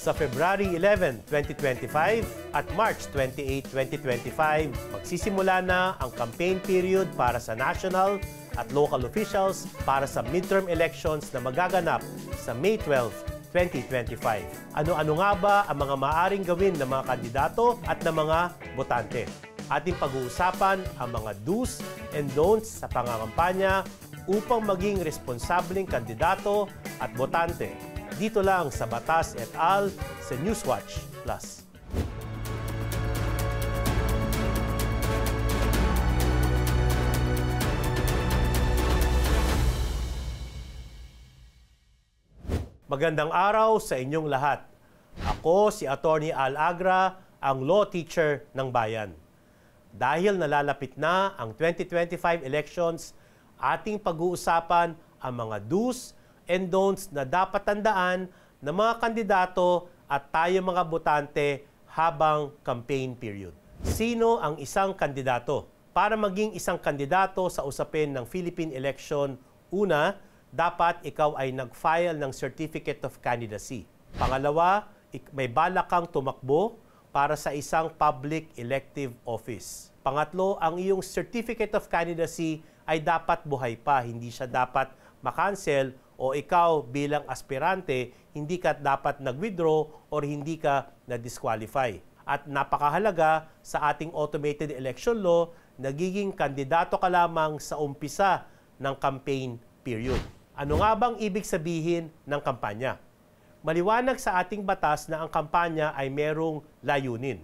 Sa February 11, 2025 at March 28, 2025, magsisimula na ang campaign period para sa national at local officials para sa midterm elections na magaganap sa May 12, 2025. Ano-ano nga ba ang mga maaaring gawin ng mga kandidato at ng mga botante? Ating pag-uusapan ang mga do's and don'ts sa pangangampanya upang maging responsableng kandidato at botante. Dito lang sa Batas et al. Sa Newswatch Plus. Magandang araw sa inyong lahat. Ako si Atty. Al Agra, ang law teacher ng bayan. Dahil nalalapit na ang 2025 elections, ating pag-uusapan ang mga do's and don'ts na dapat tandaan ng mga kandidato at tayo mga botante habang campaign period. Sino ang isang kandidato? Para maging isang kandidato sa usapin ng Philippine election, una, dapat ikaw ay nag-file ng Certificate of Candidacy. Pangalawa, may balak kang tumakbo para sa isang public elective office. Pangatlo, ang iyong Certificate of Candidacy ay dapat buhay pa, hindi siya dapat makancel o ikaw bilang aspirante, hindi ka dapat nag-withdraw or hindi ka na-disqualify. At napakahalaga sa ating automated election law, nagiging kandidato ka lamang sa umpisa ng campaign period. Ano nga bang ibig sabihin ng kampanya? Maliwanag sa ating batas na ang kampanya ay merong layunin.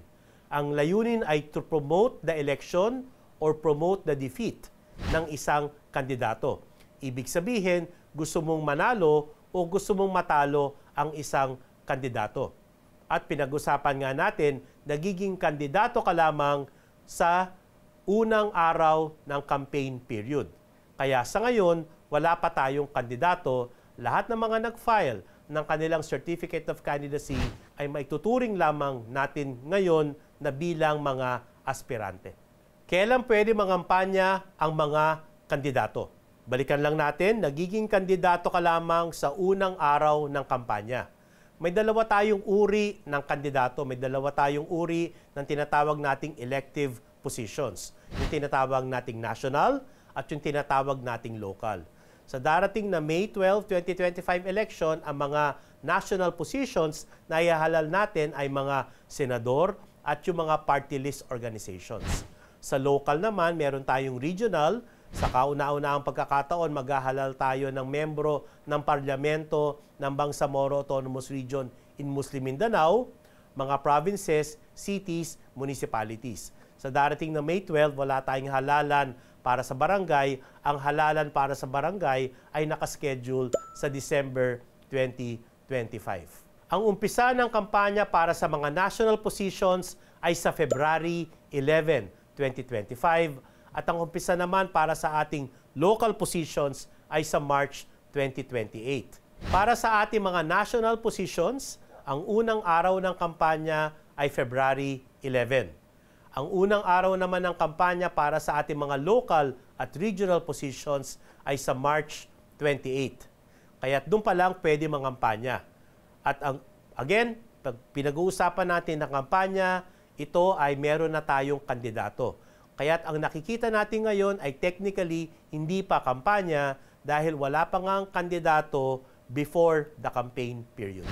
Ang layunin ay to promote the election or promote the defeat ng isang kandidato. Ibig sabihin, gusto mong manalo o gusto mong matalo ang isang kandidato. At pinag-usapan nga natin, nagiging kandidato ka lamang sa unang araw ng campaign period. Kaya sa ngayon, wala pa tayong kandidato. Lahat ng mga nag-file ng kanilang Certificate of Candidacy ay maituturing lamang natin ngayon na bilang mga aspirante. Kailan pwede mangampanya ang mga kandidato? Balikan lang natin, nagiging kandidato ka lamang sa unang araw ng kampanya. May dalawa tayong uri ng kandidato, may dalawa tayong uri ng tinatawag nating elective positions. Yung tinatawag nating national at yung tinatawag nating local. Sa darating na May 12, 2025 election, ang mga national positions na ihahalal natin ay mga senador at yung mga party list organizations. Sa local naman, meron tayong regional. Sa kauna-unahang pagkakataon, maghahalal tayo ng membro ng parlamento ng Bangsamoro Autonomous Region in Muslim Mindanao, mga provinces, cities, municipalities. Sa darating na May 12, wala tayong halalan para sa barangay. Ang halalan para sa barangay ay nakaschedule sa December 2025. Ang umpisa ng kampanya para sa mga national positions ay sa February 11, 2025 at ang umpisa naman para sa ating local positions ay sa March 2028. Para sa ating mga national positions, ang unang araw ng kampanya ay February 11. Ang unang araw naman ng kampanya para sa ating mga local at regional positions ay sa March 28. Kaya doon pa lang pwede mangampanya. At again, pag pinag-uusapan natin ng kampanya, ito ay meron na tayong kandidato. Kaya't ang nakikita natin ngayon ay technically hindi pa kampanya dahil wala pa ngang kandidato before the campaign period.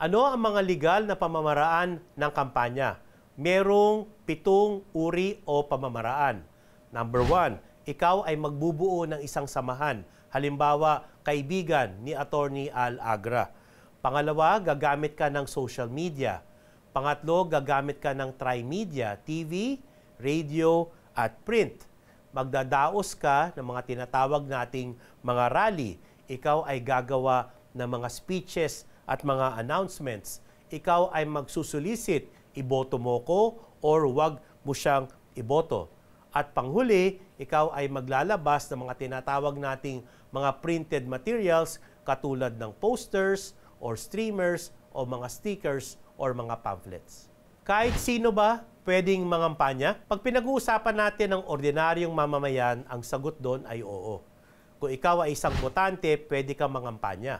Ano ang mga legal na pamamaraan ng kampanya? Merong 7 uri o pamamaraan. Number 1, ikaw ay magbubuo ng isang samahan. Halimbawa, kaibigan ni Atty. Al Agra. Pangalawa, gagamit ka ng social media. Pangatlo, gagamit ka ng tri-media, TV, radio, at print. Magdadaos ka ng mga tinatawag nating mga rally. Ikaw ay gagawa ng mga speeches at mga announcements. Ikaw ay magsusulisit, iboto mo ko or wag mo siyang iboto. At panghuli, ikaw ay maglalabas ng mga tinatawag nating mga printed materials katulad ng posters or streamers o mga stickers or mga pamphlets. Kahit sino ba pwedeng mangampanya? Pag pinag-uusapan natin ng ordinaryong mamamayan, ang sagot doon ay oo. Kung ikaw ay isang botante, pwede kang mangampanya.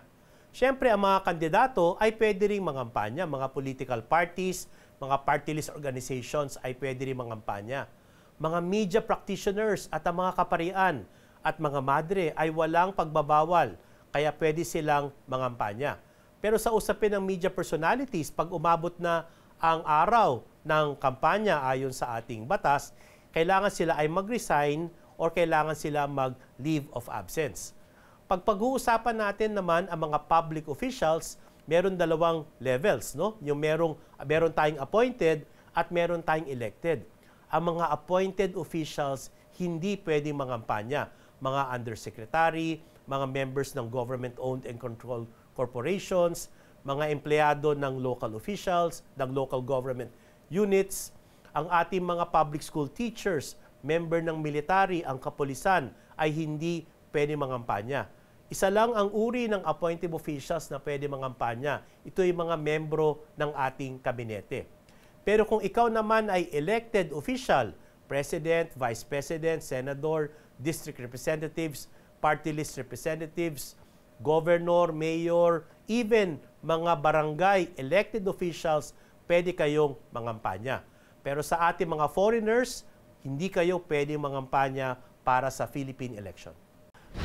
Siyempre, ang mga kandidato ay pwede rin mangampanya. Mga political parties, mga party list organizations ay pwede rin mangampanya. Mga media practitioners at ang mga kaparian at mga madre ay walang pagbabawal, kaya pwede silang mangampanya. Pero sa usapin ng media personalities, pag umabot na ang araw ng kampanya ayon sa ating batas, kailangan sila ay mag-resign or kailangan sila mag-leave of absence. Pag-uusapan natin naman ang mga public officials, meron dalawang levels, no? Yung meron tayong appointed at meron tayong elected. Ang mga appointed officials hindi pwedeng mangampanya. Mga undersecretary, mga members ng government-owned and controlled corporations, mga empleyado ng local officials, ng local government units, ang ating mga public school teachers, member ng military, ang kapulisan, ay hindi pwede mangampanya. Isa lang ang uri ng appointed officials na pwede mangampanya. Ito yung mga membro ng ating kabinete. Pero kung ikaw naman ay elected official, president, vice president, senador, district representatives, party list representatives, governor, mayor, even mga barangay elected officials, pwede kayong mangampanya. Pero sa ating mga foreigners, hindi kayo pwedeng mangampanya para sa Philippine election.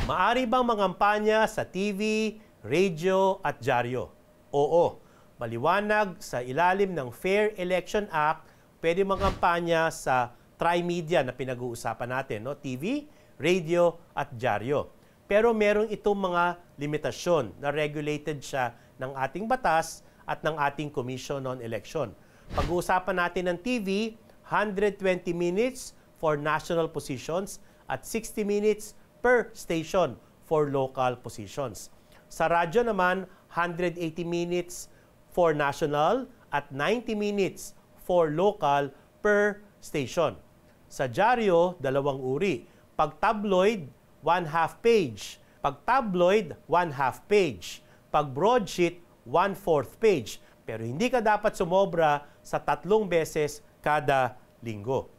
Maari bang mangampanya sa TV, radio at dyaryo? Oo. Maliwanag sa ilalim ng Fair Election Act, pwede mangampanya sa tri-media na pinag-uusapan natin, no? TV, radio at dyaryo. Pero merong itong mga limitasyon na regulated siya ng ating batas at ng ating Commission on Election. Pag-uusapan natin ng TV, 120 minutes for national positions at 60 minutes per station for local positions. Sa radyo naman, 180 minutes for national at 90 minutes for local per station. Sa dyaryo, dalawang uri. Pag tabloid, 1/2 page. Pag tabloid, 1/2 page. Pag broadsheet, 1/4 page. Pero hindi ka dapat sumobra sa 3 beses kada linggo.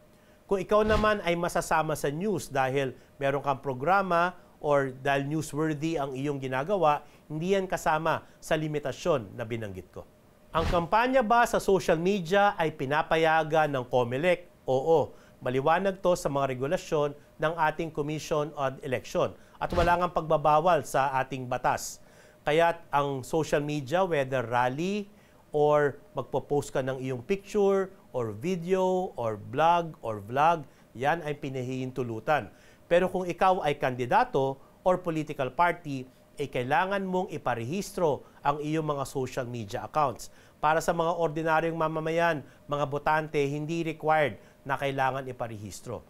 Kung ikaw naman ay masasama sa news dahil meron kang programa or dahil newsworthy ang iyong ginagawa, hindi yan kasama sa limitasyon na binanggit ko. Ang kampanya ba sa social media ay pinapayagan ng COMELEC? Oo. Maliwanag to sa mga regulasyon ng ating Commission on Election at wala ngang pagbabawal sa ating batas. Kaya ang social media, whether rally or magpo-post ka ng iyong picture or video or vlog, yan ay pinahihintulutan. Pero kung ikaw ay kandidato or political party, kailangan mong iparehistro ang iyong mga social media accounts. Para sa mga ordinaryong mamamayan, mga botante, hindi required na kailangan iparehistro.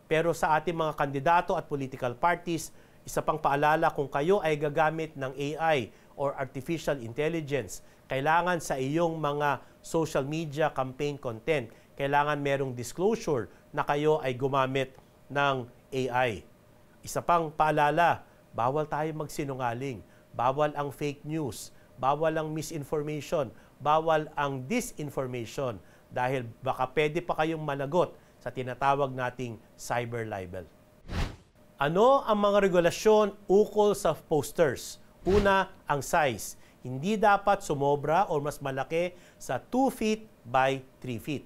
Pero sa ating mga kandidato at political parties, isa pang paalala, kung kayo ay gagamit ng AI or artificial intelligence, kailangan sa iyong mga social media campaign content, kailangan merong disclosure na kayo ay gumamit ng AI. Isa pang paalala, bawal tayo magsinungaling, bawal ang fake news, bawal ang misinformation, bawal ang disinformation dahil baka pwede pa kayong managot sa tinatawag nating cyber libel. Ano ang mga regulasyon ukol sa posters? Una, ang size. Hindi dapat sumobra o mas malaki sa 2 feet by 3 feet.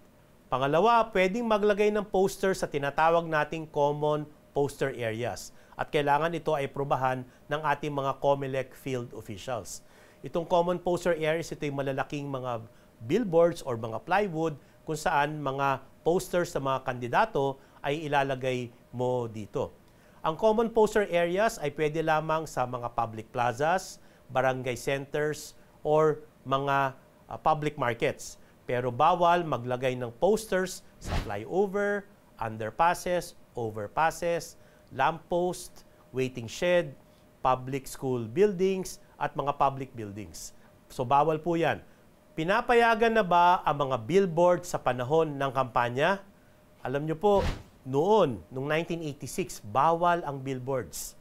Pangalawa, pwedeng maglagay ng poster sa tinatawag nating common poster areas. At kailangan ito ay probahan ng ating mga COMELEC field officials. Itong common poster areas, ito yung malalaking mga billboards or mga plywood kung saan mga posters sa mga kandidato ay ilalagay mo dito. Ang common poster areas ay pwede lamang sa mga public plazas, barangay centers, or mga public markets. Pero bawal maglagay ng posters sa flyover, underpasses, overpasses, lamppost, waiting shed, public school buildings, at mga public buildings. So bawal po yan. Pinapayagan na ba ang mga billboard sa panahon ng kampanya? Alam nyo po, noong 1986, bawal ang billboards.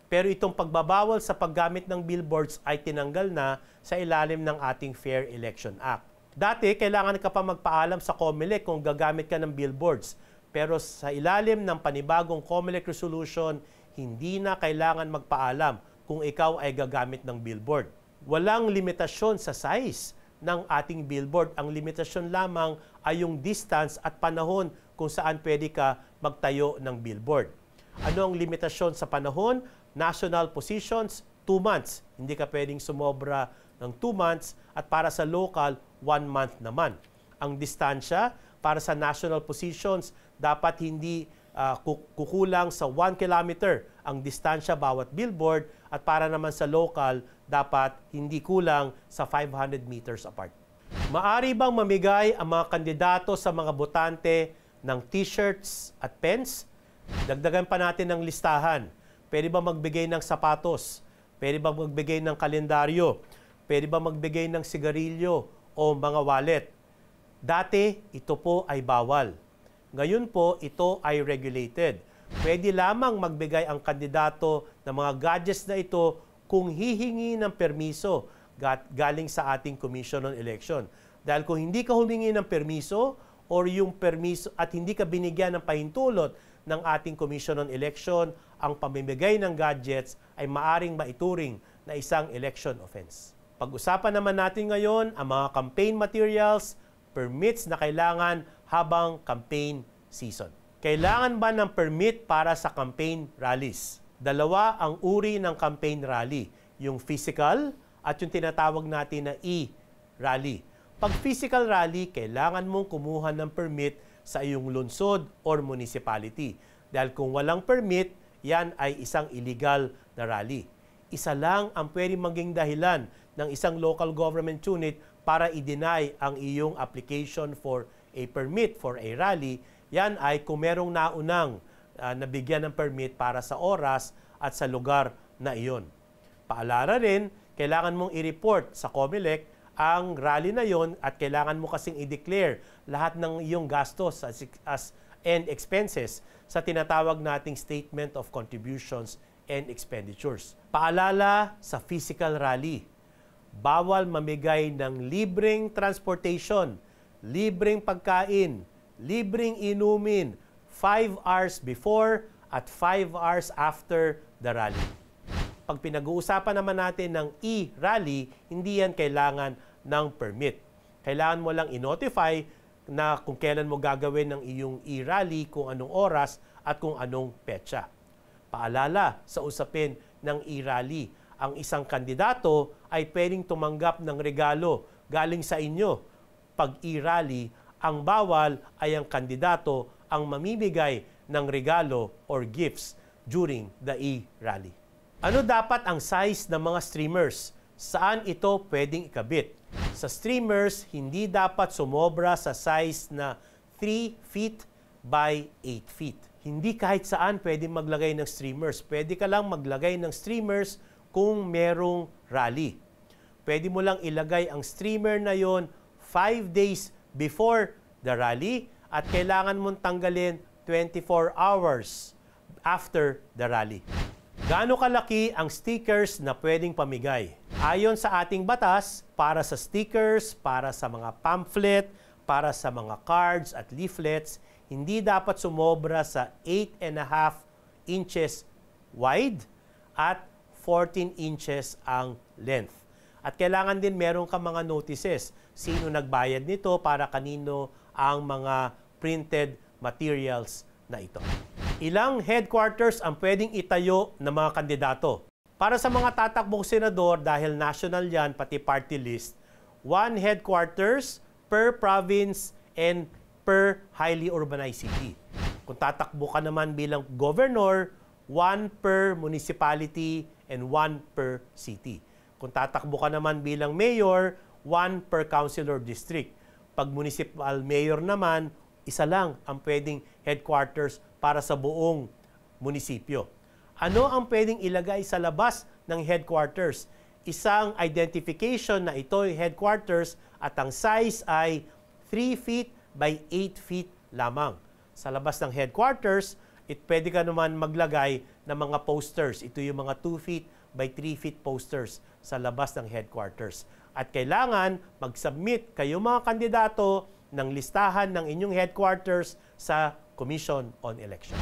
Pero itong pagbabawal sa paggamit ng billboards ay tinanggal na sa ilalim ng ating Fair Election Act. Dati, kailangan ka pa magpaalam sa COMELEC kung gagamit ka ng billboards. Pero sa ilalim ng panibagong COMELEC resolution, hindi na kailangan magpaalam kung ikaw ay gagamit ng billboard. Walang limitasyon sa size ng ating billboard. Ang limitasyon lamang ay yung distance at panahon kung saan pwede ka magtayo ng billboard. Ano ang limitasyon sa panahon? National positions, 2 months. Hindi ka pwedeng sumobra ng 2 months at para sa local, 1 month naman. Ang distansya para sa national positions dapat hindi kukulang sa 1 kilometer ang distansya bawat billboard at para naman sa local, dapat hindi kulang sa 500 meters apart. Maari bang mamigay ang mga kandidato sa mga botante ng t-shirts at pens? Dagdagan pa natin ng listahan. Pwede ba magbigay ng sapatos? Pwede ba magbigay ng kalendaryo? Pwede ba magbigay ng sigarilyo o mga wallet? Dati, ito po ay bawal. Ngayon po, ito ay regulated. Pwede lamang magbigay ang kandidato ng mga gadgets na ito kung hihingi ng permiso galing sa ating Commission on Election. Dahil kung hindi ka humingi ng permiso or yung permiso at hindi ka binigyan ng pahintulot ng ating Commission on Election, ang pamimigay ng gadgets ay maaring maituring na isang election offense. Pag-usapan naman natin ngayon ang mga campaign materials, permits na kailangan habang campaign season. Kailangan ba ng permit para sa campaign rallies? Dalawa ang uri ng campaign rally, yung physical at yung tinatawag natin na e-rally. Pag physical rally, kailangan mong kumuha ng permit sa iyong lungsod or municipality. Dahil kung walang permit, yan ay isang illegal na rally. Isa lang ang pwedeng maging dahilan ng isang local government unit para i-deny ang iyong application for a permit for a rally. Yan ay kung merong naunang nabigyan ng permit para sa oras at sa lugar na iyon. Paalala rin, kailangan mong i-report sa COMELEC ang rally na yon at kailangan mo kasing i-declare lahat ng iyong gastos and expenses sa tinatawag nating Statement of Contributions and Expenditures. Paalala sa physical rally, bawal mamigay ng libreng transportation, libreng pagkain, libreng inumin 5 hours before at 5 hours after the rally. Pag pinag-uusapan naman natin ng e-rally, hindi yan kailangan ng permit. Kailangan mo lang i-notify na kung kailan mo gagawin ng iyong e-rally, kung anong oras at kung anong petsa. Paalala sa usapin ng e-rally, ang isang kandidato ay pwedeng tumanggap ng regalo galing sa inyo. Pag e-rally, ang bawal ay ang kandidato ang mamimigay ng regalo or gifts during the e-rally. Ano dapat ang size ng mga streamers? Saan ito pwedeng ikabit? Sa streamers, hindi dapat sumobra sa size na 3 feet by 8 feet. Hindi kahit saan pwedeng maglagay ng streamers. Pwede ka lang maglagay ng streamers kung merong rally. Pwede mo lang ilagay ang streamer na yon 5 days before the rally at kailangan mong tanggalin 24 hours after the rally. Gaano kalaki ang stickers na pwedeng pamigay? Ayon sa ating batas, para sa stickers, para sa mga pamphlet, para sa mga cards at leaflets, hindi dapat sumobra sa 8.5 inches wide at 14 inches ang length. At kailangan din meron ka mga notices. Sino nagbayad nito, para kanino ang mga printed materials na ito. Ilang headquarters ang pwedeng itayo ng mga kandidato? Para sa mga tatakbong senador, dahil national yan, pati party list, 1 headquarters per province and per highly urbanized city. Kung tatakbo ka naman bilang governor, 1 per municipality and 1 per city. Kung tatakbo ka naman bilang mayor, 1 per councilor district. Pag municipal mayor naman, isa lang ang pwedeng headquarters para sa buong munisipyo. Ano ang pwedeng ilagay sa labas ng headquarters? Isang identification na ito ay headquarters at ang size ay 3 feet by 8 feet lamang. Sa labas ng headquarters, pwede ka naman maglagay ng mga posters. Ito yung mga 2 feet by 3 feet posters sa labas ng headquarters. At kailangan mag-submit kayo mga kandidato ng listahan ng inyong headquarters sa Commission on Election.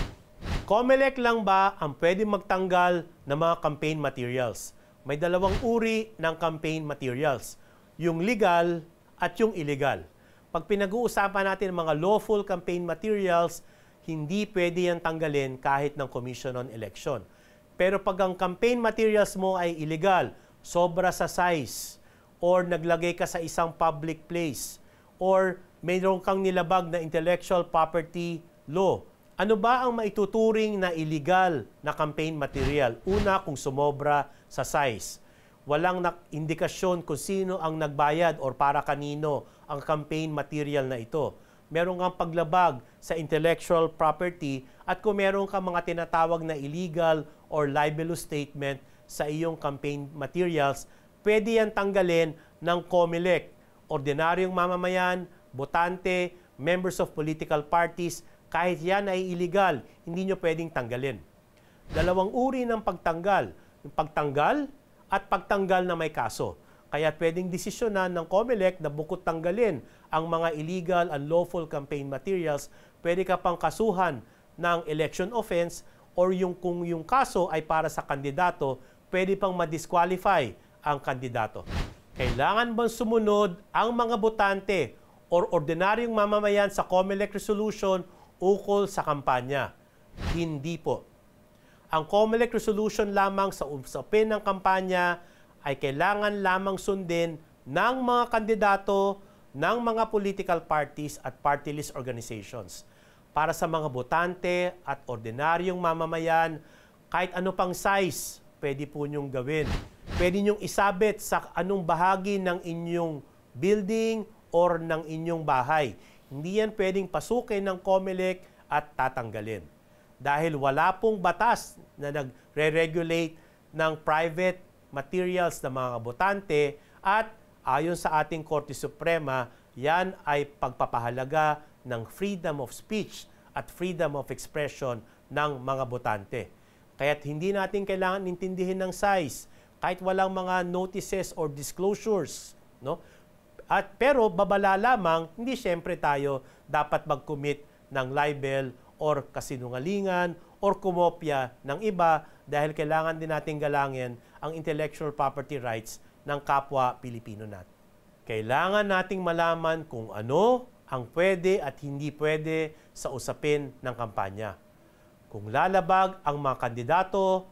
COMELEC lang ba ang pwede magtanggal ng mga campaign materials? may dalawang uri ng campaign materials, yung legal at yung illegal. Pag pinag-uusapan natin ang mga lawful campaign materials, hindi pwede yan tanggalin kahit ng Commission on Election. Pero pag ang campaign materials mo ay illegal, sobra sa size, or naglagay ka sa isang public place, or mayroon kang nilabag na intellectual property law, ano ba ang maituturing na illegal na campaign material? Una, kung sumobra sa size. Walang indikasyon kung sino ang nagbayad or para kanino ang campaign material na ito. Meron kang paglabag sa intellectual property at kung meron kang mga tinatawag na illegal or libelous statement sa iyong campaign materials, pwede yan tanggalin ng COMELEC, ordinaryong mamamayan, botante, members of political parties. Kahit yan ay illegal, hindi nyo pwedeng tanggalin. Dalawang uri ng pagtanggal, yung pagtanggal at pagtanggal na may kaso. Kaya pwedeng desisyonan ng COMELEC na bukod tanggalin ang mga illegal and lawful campaign materials, pwede ka pang kasuhan ng election offense, or kung yung kaso ay para sa kandidato, pwede pang ma-disqualify ang kandidato. Kailangan bang sumunod ang mga botante or ordinaryong mamamayan sa COMELEC resolution ukol sa kampanya? Hindi po. Ang COMELEC resolution lamang sa usapin ng kampanya ay kailangan lamang sundin ng mga kandidato, ng mga political parties at party list organizations. Para sa mga botante at ordinaryong mamamayan, kahit ano pang size, pwede po nyong gawin. Pwede nyong isabit sa anong bahagi ng inyong building or ng inyong bahay. Hindi yan pwedeng pasukin ng COMELEC at tatanggalin. Dahil wala pong batas na nagre-regulate ng private materials ng mga botante at ayon sa ating Korte Suprema, yan ay pagpapahalaga ng freedom of speech at freedom of expression ng mga botante. Kaya't hindi natin kailangan intindihin ng size kahit walang mga notices or disclosures, no? Pero babala lamang, hindi siyempre tayo dapat mag-commit ng libel or kasinungalingan or kumopya ng iba dahil kailangan din natin galangin ang intellectual property rights ng kapwa Pilipino natin. Kailangan nating malaman kung ano ang pwede at hindi pwede sa usapin ng kampanya. Kung lalabag ang mga kandidato,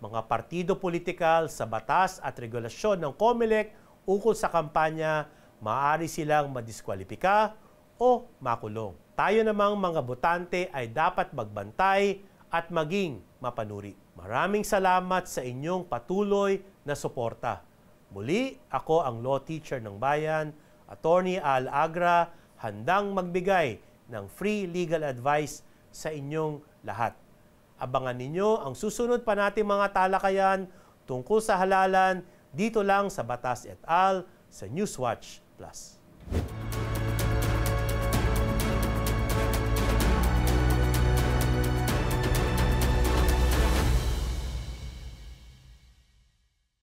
mga partido politikal sa batas at regulasyon ng COMELEC ukol sa kampanya, maaari silang madiskwalipika o makulong. Tayo namang mga botante ay dapat magbantay at maging mapanuri. Maraming salamat sa inyong patuloy na suporta. Muli, ako ang law teacher ng bayan, Attorney Al Agra, handang magbigay ng free legal advice sa inyong lahat. Abangan ninyo ang susunod pa nating mga talakayan tungkol sa halalan dito lang sa Batas et al. Sa Newswatch Plus.